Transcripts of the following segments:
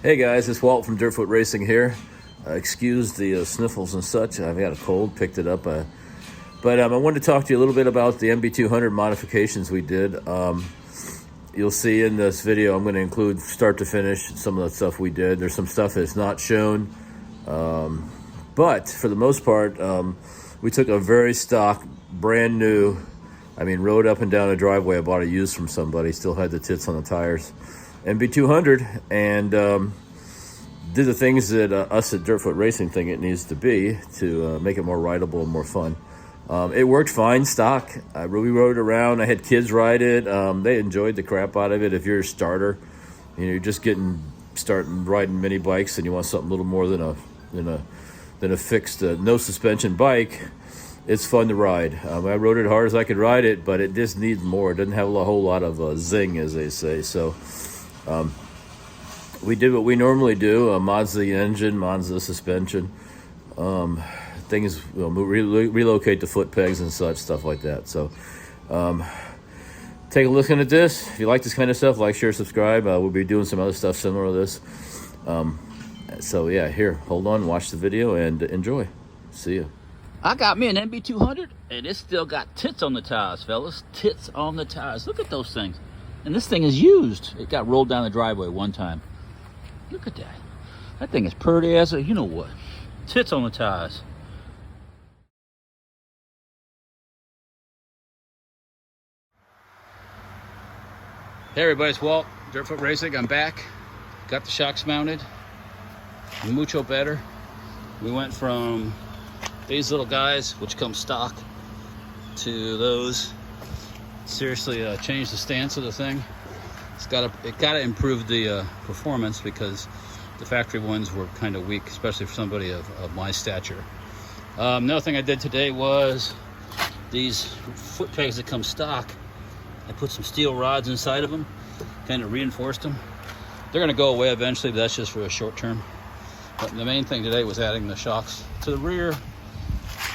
Hey guys, it's Walt from Dirtfoot Racing here. Excuse the sniffles and such. I've got a cold, picked it up. But I wanted to talk to you a little bit about the MB200 modifications we did. You'll see in this video, I'm going to include start to finish some of the stuff we did. There's some stuff that's not shown. But for the most part, we took a very stock, brand new, rode up and down a driveway. I bought it used from somebody, still had the tits on the tires. MB200, and did the things that us at Dirtfoot Racing think it needs to be to make it more rideable and more fun. It worked fine stock. We rode around. I had kids ride it. They enjoyed the crap out of it. If you're a starter, you're just starting riding mini bikes, and you want something a little more than a fixed no suspension bike. It's fun to ride. I rode it hard as I could ride it, but it just needs more. It doesn't have a whole lot of zing, as they say. So we did what we normally do, mods the engine, mods the suspension, things, relocate the foot pegs and such, stuff like that. So take a look at this. If you like this kind of stuff, like, share, subscribe. We'll be doing some other stuff similar to this. So yeah, here, hold on, watch the video and enjoy. See ya. I got me an MB200, and it's still got tits on the tires, fellas. Tits on the tires. Look at those things. And this thing is used. It got rolled down the driveway one time. Look at that. That thing is pretty as a, you know what. Tits on the tires. Hey everybody, it's Walt, Dirtfoot Racing. I'm back. Got the shocks mounted. Mucho better. We went from these little guys, which come stock, to those. Seriously changed the stance of the thing. It gotta improve the performance, because the factory ones were kind of weak, especially for somebody of my stature. Another thing I did today was these foot pegs that come stock. I put some steel rods inside of them, kind of reinforced them. They're gonna go away eventually, but that's just for a short term. But the main thing today was adding the shocks to the rear,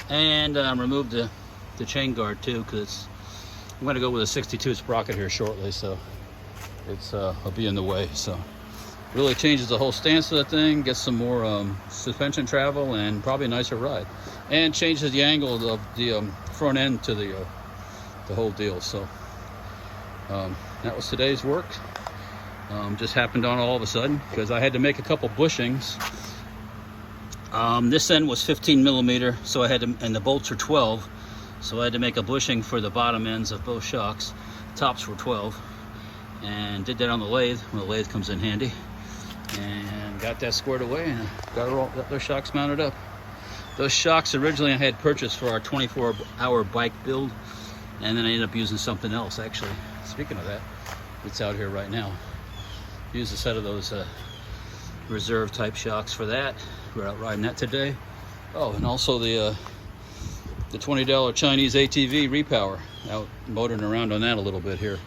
and removed the chain guard too, because I'm going to go with a 62 sprocket here shortly, so it's I'll be in the way. So really changes the whole stance of the thing, gets some more suspension travel, and probably a nicer ride, and changes the angle of the front end to the whole deal. So that was today's work. Just happened on all of a sudden, because I had to make a couple bushings. This end was 15 millimeter, so I had to, and the bolts are 12. So I had to make a bushing for the bottom ends of both shocks. Tops were 12, and did that on the lathe when the lathe comes in handy, and got that squared away, and got those shocks mounted up. Those shocks originally I had purchased for our 24-hour bike build, and then I ended up using something else. Actually, speaking of that, it's out here right now. Used a set of those reserve type shocks for that. We're out riding that today. Oh, and also the $20 Chinese ATV repower, out motoring around on that a little bit here.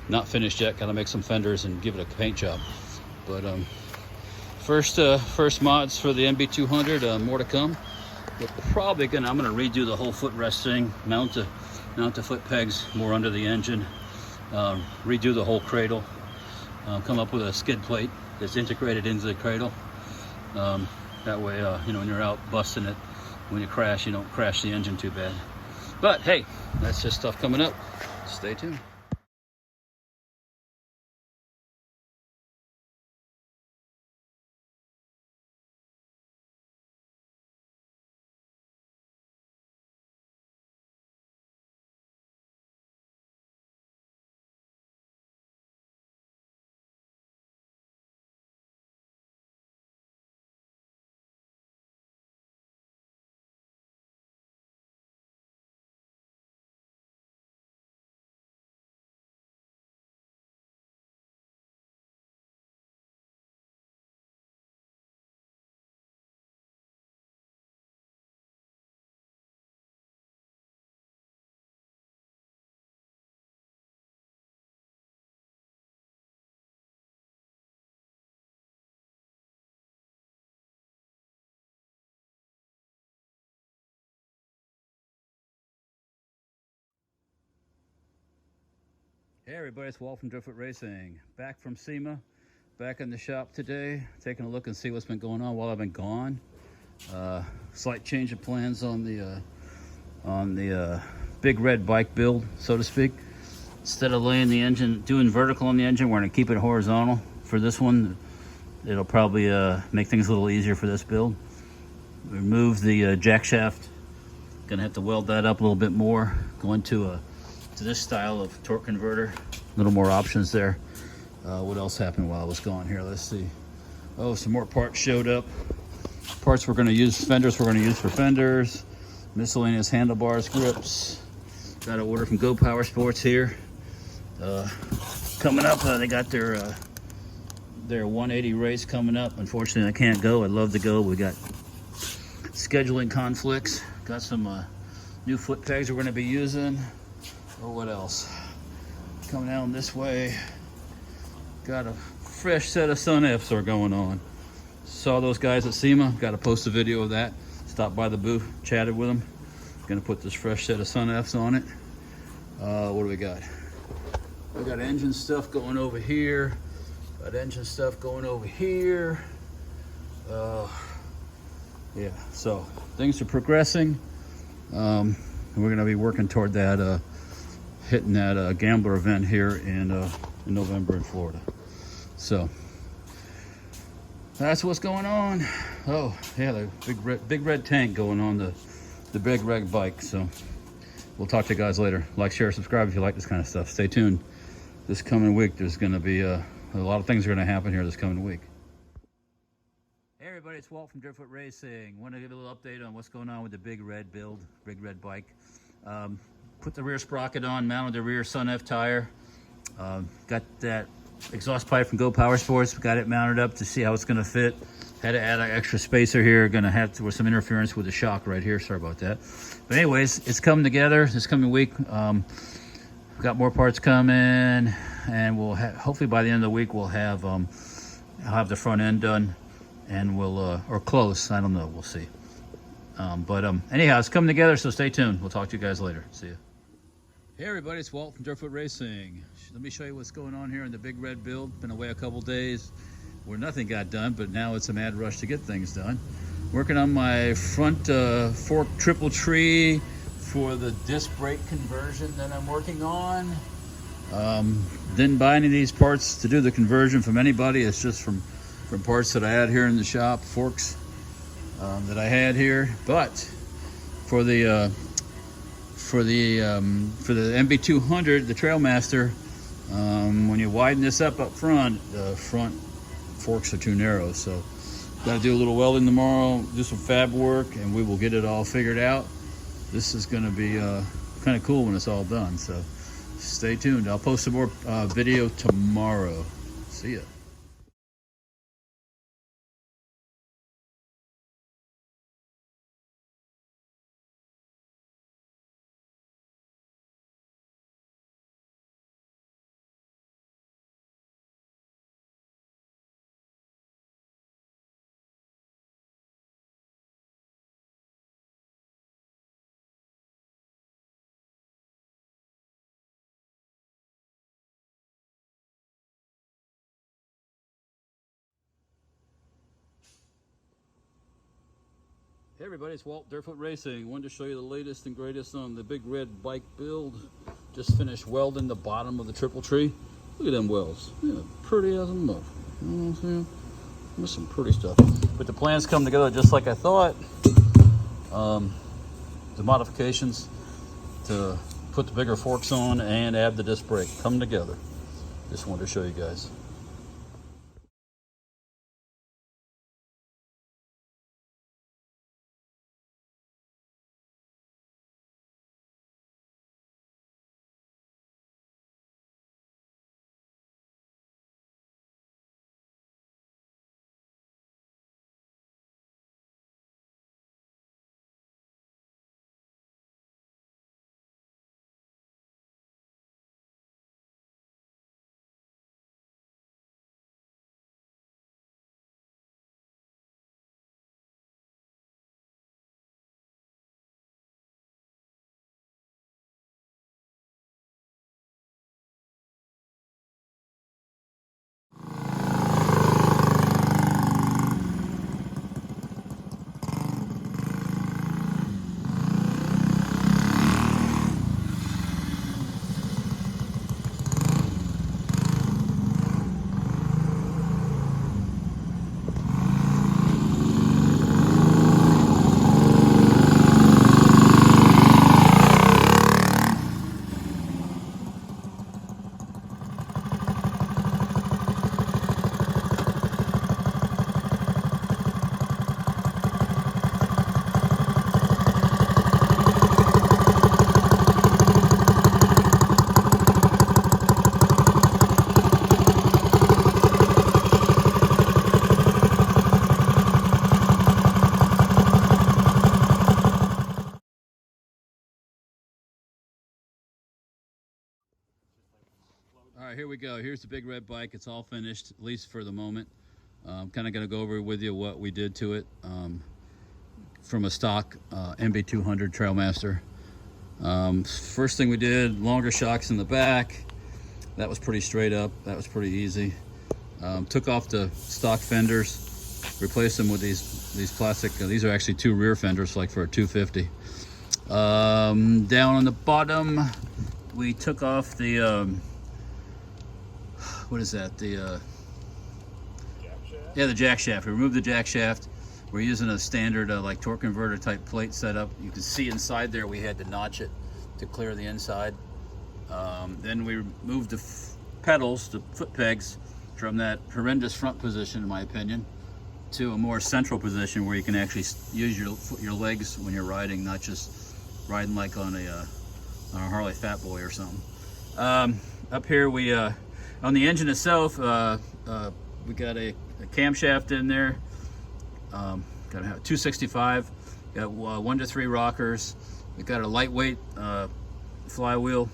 Not finished yet, gotta make some fenders and give it a paint job. But first mods for the MB200, more to come. But probably I'm gonna redo the whole footrest thing, mount the foot pegs more under the engine, redo the whole cradle, come up with a skid plate that's integrated into the cradle. That way, when you're out busting it, when you crash, you don't crash the engine too bad. But hey, that's just stuff coming up. Stay tuned. Hey everybody, it's Walt from Dirtfoot Racing. Back from SEMA. Back in the shop today, taking a look and see what's been going on while I've been gone. Slight change of plans on the big red bike build, so to speak. Instead of laying the engine, doing vertical on the engine, we're gonna keep it horizontal for this one. It'll probably make things a little easier for this build. Remove the jack shaft. Gonna have to weld that up a little bit more. Go into to this style of torque converter. A little more options there. What else happened while I was gone here? Let's see. Oh, some more parts showed up. Parts we're gonna use, fenders we're gonna use for fenders. Miscellaneous handlebars, grips. Got an order from Go Power Sports here. Coming up, they got their 180 race coming up. Unfortunately, I can't go. I'd love to go. We got scheduling conflicts. Got some new foot pegs we're going to be using. Or what else? Coming down this way. Got a fresh set of Sun Fs are going on. Saw those guys at SEMA. Got to post a video of that. Stopped by the booth, chatted with them. Gonna put this fresh set of Sun Fs on it. What do we got? We got engine stuff going over here. Got engine stuff going over here. Yeah, so things are progressing. We're gonna be working toward that, hitting that gambler event here in November in Florida. So that's what's going on. Oh yeah, the big red tank going on the big red bike. So we'll talk to you guys later. Like, share, subscribe if you like this kind of stuff. Stay tuned. This coming week, there's gonna be a lot of things are gonna happen here this coming week. Hey everybody, it's Walt from Driftfoot Racing. Want to give a little update on what's going on with the big red build, big red bike. Put the rear sprocket on, mounted the rear Sun F tire. Got that exhaust pipe from Go Power Sports. Got it mounted up to see how it's going to fit. Had to add an extra spacer here. Going to have to with some interference with the shock right here. Sorry about that. But anyways, it's coming together this coming week. We've got more parts coming, and we'll hopefully by the end of the week we'll have I'll have the front end done. And we'll, or close, I don't know, we'll see. Anyhow, it's coming together, so stay tuned. We'll talk to you guys later. See ya. Hey everybody, it's Walt from Driftfoot Racing. Let me show you what's going on here in the big red build. Been away a couple days where nothing got done, but now it's a mad rush to get things done. Working on my front fork triple tree for the disc brake conversion that I'm working on. Didn't buy any of these parts to do the conversion from anybody. It's just from parts that I had here in the shop, forks that I had here. But for the MB200, the Trailmaster, when you widen this up front, the front forks are too narrow. So got to do a little welding tomorrow, do some fab work, and we will get it all figured out. This is going to be kind of cool when it's all done. So stay tuned. I'll post some more video tomorrow. See ya. Hey everybody, it's Walt, Driftfoot Racing. Wanted to show you the latest and greatest on the big red bike build. Just finished welding the bottom of the triple tree. Look at them welds. Yeah, pretty as a muff. You know what I'm saying? There's some pretty stuff. But the plans come together just like I thought. The modifications to put the bigger forks on and add the disc brake come together. Just wanted to show you guys. right, here we go. Here's the big red bike. It's all finished, at least for the moment. I'm kind of going to go over with you what we did to it from a stock MB200 Trailmaster. First thing we did, longer shocks in the back. That was pretty straight up. That was pretty easy. Took off the stock fenders, replaced them with these plastic. These are actually 2 rear fenders, like for a 250. Down on the bottom, we took off the what is that? The the jack shaft. We removed the jack shaft. We're using a standard like torque converter type plate setup. You can see inside there we had to notch it to clear the inside. Then we moved the pedals, the foot pegs, from that horrendous front position, in my opinion, to a more central position where you can actually use your legs when you're riding, not just riding like on a Harley Fat Boy or something. Up here, we on the engine itself, we got a camshaft in there. Got a 265. Got 1 to 3 rockers. We got a lightweight flywheel.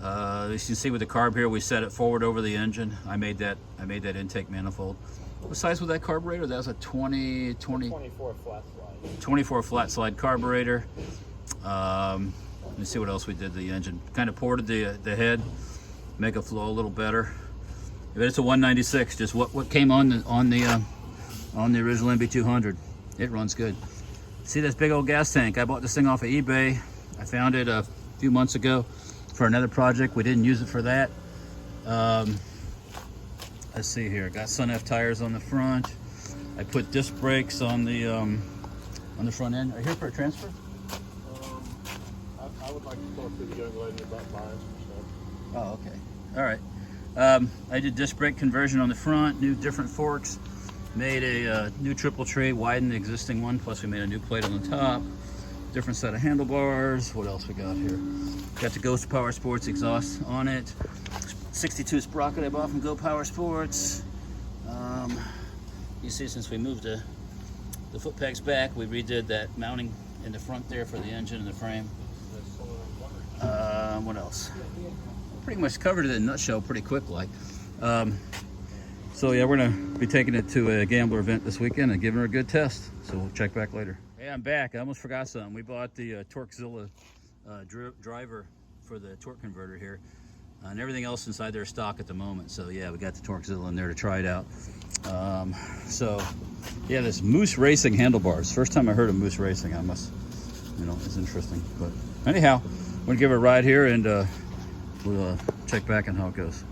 As you can see with the carb here, we set it forward over the engine. I made that intake manifold. What size was that carburetor? That was a 24 flat slide. 24 flat slide carburetor. Let me see what else we did to the engine. Kind of ported the head, make it flow a little better. But it's a 196, just what came on the original MB200. It runs good. See this big old gas tank? I bought this thing off of eBay. I found it a few months ago for another project. We didn't use it for that. Let's see here. Got Sun F tires on the front. I put disc brakes on the front end. Are you here for a transfer? I would like to talk to the young lady about buying some stuff. Oh, okay. All right. I did disc brake conversion on the front, new different forks, made a new triple tray, widened the existing one, plus we made a new plate on the top, different set of handlebars. What else we got here? Got the Ghost Power Sports exhaust on it. 62 sprocket I bought from Go Power Sports. You see, since we moved the foot pegs back, we redid that mounting in the front there for the engine and the frame. What else? Pretty much covered it in a nutshell pretty quick like. So yeah, we're gonna be taking it to a gambler event this weekend and giving her a good test. So we'll check back later. Hey, I'm back. I almost forgot something. We bought the Torquezilla driver for the torque converter here. And everything else inside there is stock at the moment. So yeah, we got the Torquezilla in there to try it out. So yeah, this Moose Racing handlebars. First time I heard of Moose Racing. I must, it's interesting. But anyhow, I'm gonna give it a ride here and we'll check back on how it goes.